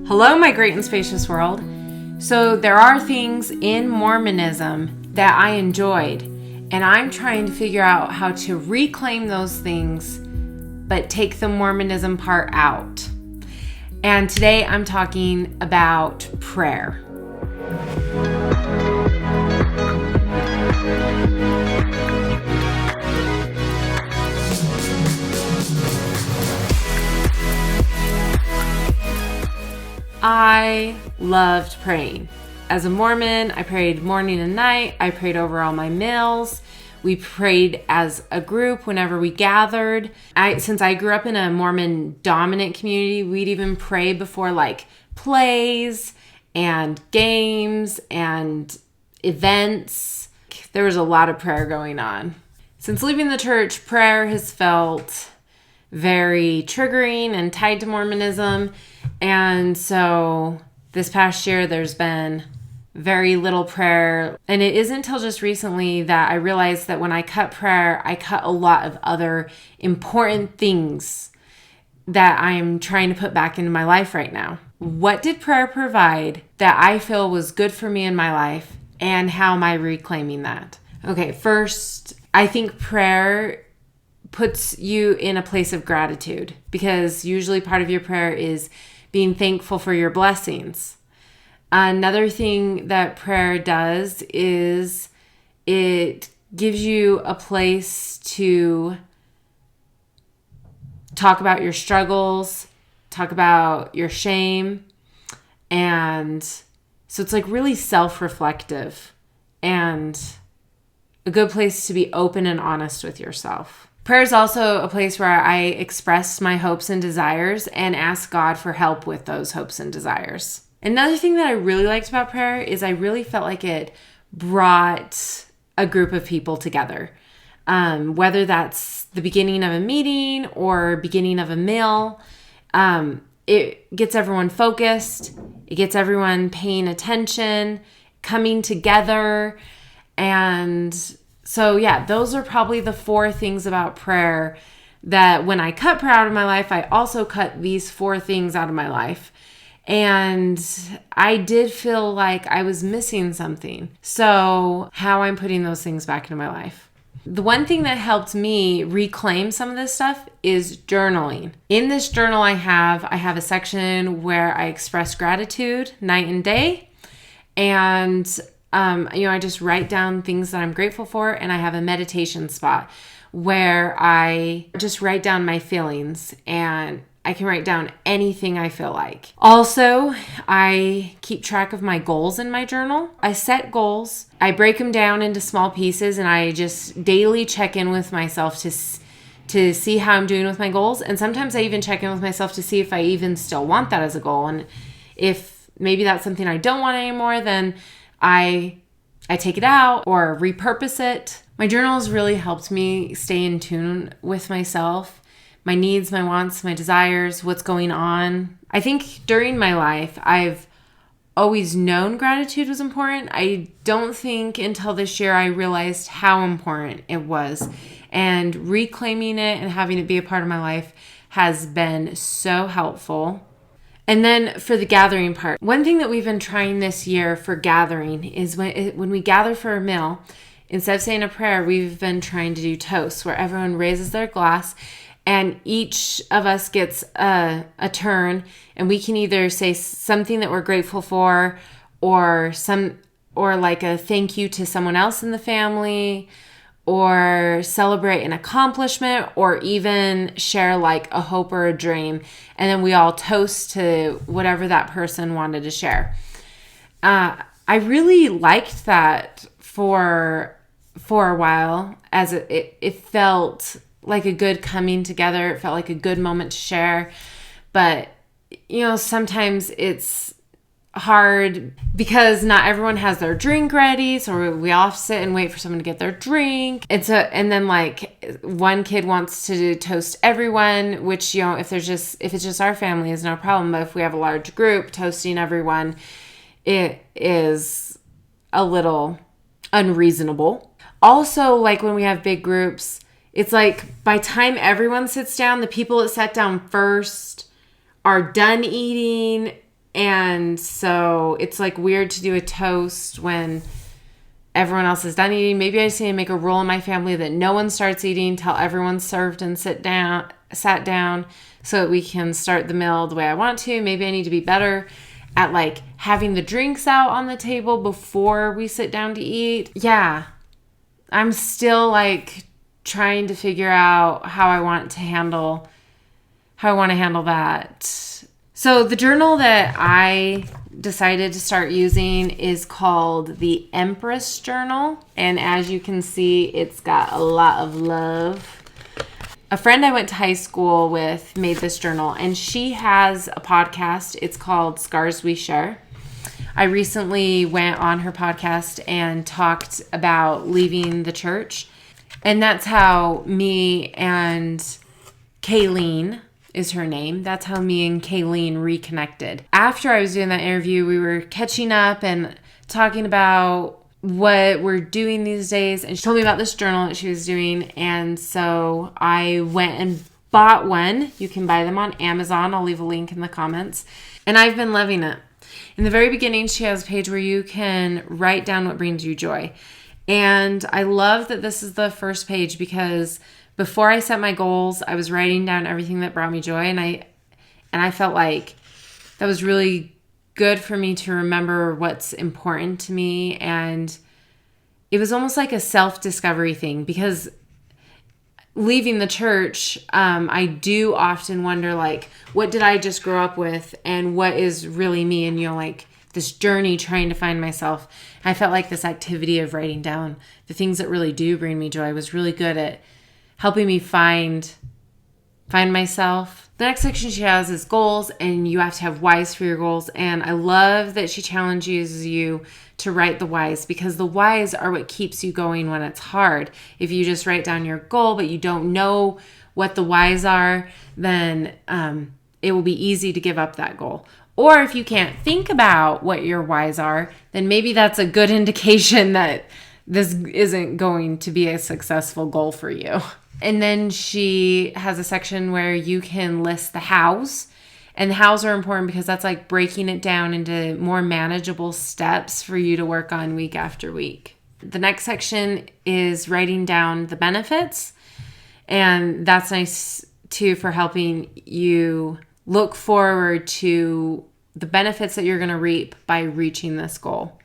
Hello, my great and spacious world. So there are things in Mormonism that I enjoyed, and I'm trying to figure out how to reclaim those things, but take the Mormonism part out. And today I'm talking about prayer. I loved praying. As a Mormon, I prayed morning and night. I prayed over all my meals. We prayed as a group whenever we gathered. Since I grew up in a Mormon dominant community, we'd even pray before like plays and games and events. There was a lot of prayer going on. Since leaving the church, prayer has felt very triggering and tied to Mormonism. And so this past year, there's been very little prayer. And it isn't until just recently that I realized that when I cut prayer, I cut a lot of other important things that I'm trying to put back into my life right now. What did prayer provide that I feel was good for me in my life? And how am I reclaiming that? Okay, first, I think prayer puts you in a place of gratitude, because usually part of your prayer is being thankful for your blessings. Another thing that prayer does is it gives you a place to talk about your struggles, talk about your shame. And so it's like really self-reflective and a good place to be open and honest with yourself. Prayer is also a place where I express my hopes and desires and ask God for help with those hopes and desires. Another thing that I really liked about prayer is I really felt like it brought a group of people together. Whether that's the beginning of a meeting or beginning of a meal, it gets everyone focused. It gets everyone paying attention, coming together. And so yeah, those are probably the 4 things about prayer that when I cut prayer out of my life, I also cut these 4 things out of my life. And I did feel like I was missing something. So how I'm putting those things back into my life. The one thing that helped me reclaim some of this stuff is journaling. In this journal I have a section where I express gratitude night and day. And I just write down things that I'm grateful for, and I have a meditation spot where I just write down my feelings, and I can write down anything I feel like. Also, I keep track of my goals in my journal. I set goals. I break them down into small pieces, and I just daily check in with myself to see how I'm doing with my goals. And sometimes I even check in with myself to see if I even still want that as a goal. And if maybe that's something I don't want anymore, then I take it out or repurpose it. My journal has really helped me stay in tune with myself, my needs, my wants, my desires, what's going on. I think during my life, I've always known gratitude was important. I don't think until this year I realized how important it was. And reclaiming it and having it be a part of my life has been so helpful. And then for the gathering part, one thing that we've been trying this year for gathering is when we gather for a meal, instead of saying a prayer, we've been trying to do toasts where everyone raises their glass and each of us gets a turn, and we can either say something that we're grateful for or like a thank you to someone else in the family, or celebrate an accomplishment, or even share like a hope or a dream. And then we all toast to whatever that person wanted to share. I really liked that for a while, as it felt like a good coming together. It felt like a good moment to share. But, sometimes it's hard because not everyone has their drink ready, so we all have to sit and wait for someone to get their drink. And then like one kid wants to toast everyone, which if it's just our family is no problem, but if we have a large group, toasting everyone, it is a little unreasonable. Also, like when we have big groups, it's like by time everyone sits down, the people that sat down first are done eating And so it's like weird to do a toast when everyone else is done eating. Maybe I just need to make a rule in my family that no one starts eating till everyone's served and sat down so that we can start the meal the way I want to. Maybe I need to be better at like having the drinks out on the table before we sit down to eat. Yeah. I'm still like trying to figure out how I want to handle that. So the journal that I decided to start using is called the Empress Journal. And as you can see, it's got a lot of love. A friend I went to high school with made this journal, and she has a podcast. It's called Scars We Share. I recently went on her podcast and talked about leaving the church. And that's how me and Kayleen is her name. That's how me and Kayleen reconnected. After I was doing that interview, we were catching up and talking about what we're doing these days. And she told me about this journal that she was doing. And so I went and bought one. You can buy them on Amazon. I'll leave a link in the comments. And I've been loving it. In the very beginning, she has a page where you can write down what brings you joy. And I love that this is the first page because before I set my goals, I was writing down everything that brought me joy. And I felt like that was really good for me to remember what's important to me. And it was almost like a self-discovery thing because leaving the church, I do often wonder, like, what did I just grow up with and what is really me? And, like this journey trying to find myself. I felt like this activity of writing down the things that really do bring me joy was really good at helping me find myself. The next section she has is goals, and you have to have whys for your goals. And I love that she challenges you to write the whys because the whys are what keeps you going when it's hard. If you just write down your goal, but you don't know what the whys are, then it will be easy to give up that goal. Or if you can't think about what your whys are, then maybe that's a good indication that this isn't going to be a successful goal for you. And then she has a section where you can list the hows. And the hows are important because that's like breaking it down into more manageable steps for you to work on week after week. The next section is writing down the benefits. And that's nice too for helping you look forward to the benefits that you're going to reap by reaching this goal.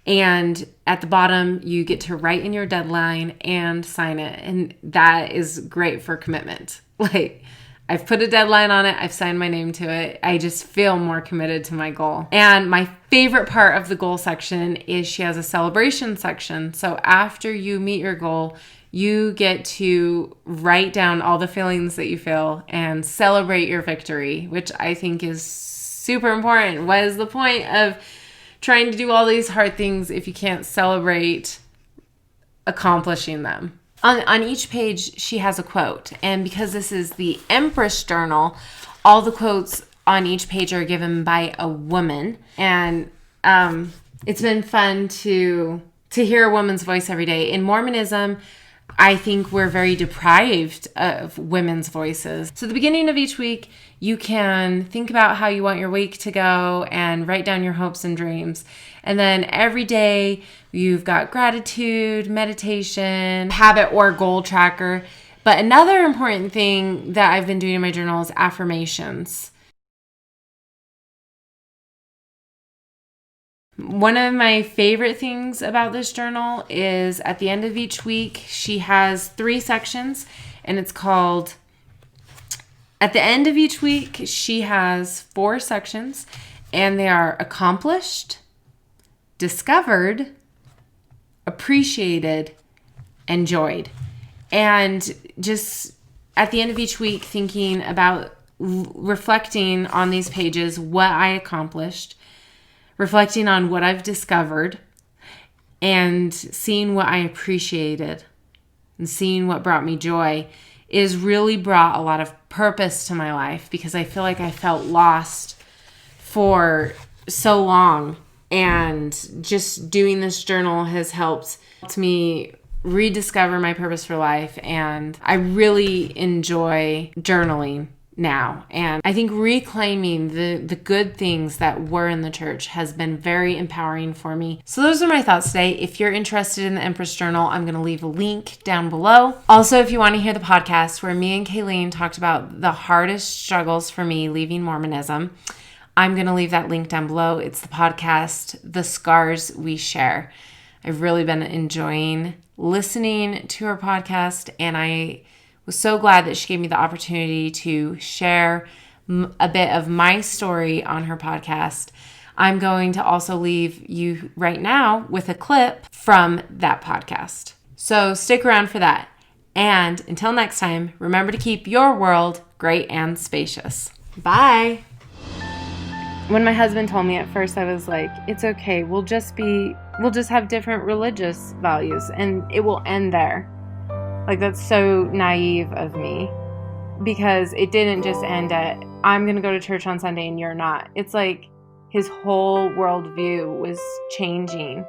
And at the bottom, you get to write in your deadline and sign it. And that is great for commitment. Like, I've put a deadline on it. I've signed my name to it. I just feel more committed to my goal. And my favorite part of the goal section is she has a celebration section. So after you meet your goal, you get to write down all the feelings that you feel and celebrate your victory, which I think is super important. What is the point of trying to do all these hard things if you can't celebrate accomplishing them? On each page, she has a quote. And because this is the Empress Journal, all the quotes on each page are given by a woman. And it's been fun to hear a woman's voice every day. In Mormonism, I think we're very deprived of women's voices. So at the beginning of each week, you can think about how you want your week to go and write down your hopes and dreams. And then every day, you've got gratitude, meditation, habit or goal tracker. But another important thing that I've been doing in my journal is affirmations. One of my favorite things about this journal is at the end of each week, she has 3 sections, and it's called, at the end of each week, she has 4 sections, and they are accomplished, discovered, appreciated, enjoyed. And just at the end of each week, thinking about reflecting on these pages, what I accomplished, reflecting on what I've discovered, and seeing what I appreciated and seeing what brought me joy is really brought a lot of purpose to my life because I feel like I felt lost for so long. And just doing this journal has helped me rediscover my purpose for life. And I really enjoy journaling now. And I think reclaiming the good things that were in the church has been very empowering for me. So those are my thoughts today. If you're interested in the Empress Journal, I'm going to leave a link down below. Also, if you want to hear the podcast where me and Kayleen talked about the hardest struggles for me leaving Mormonism, I'm going to leave that link down below. It's the podcast, The Scars We Share. I've really been enjoying listening to her podcast, and I was so glad that she gave me the opportunity to share a bit of my story on her podcast. I'm going to also leave you right now with a clip from that podcast. So stick around for that. And until next time, remember to keep your world great and spacious. Bye. When my husband told me at first, I was like, it's okay. We'll just have different religious values and it will end there. Like, that's so naive of me, because it didn't just end at, I'm going to go to church on Sunday and you're not. It's like his whole worldview was changing.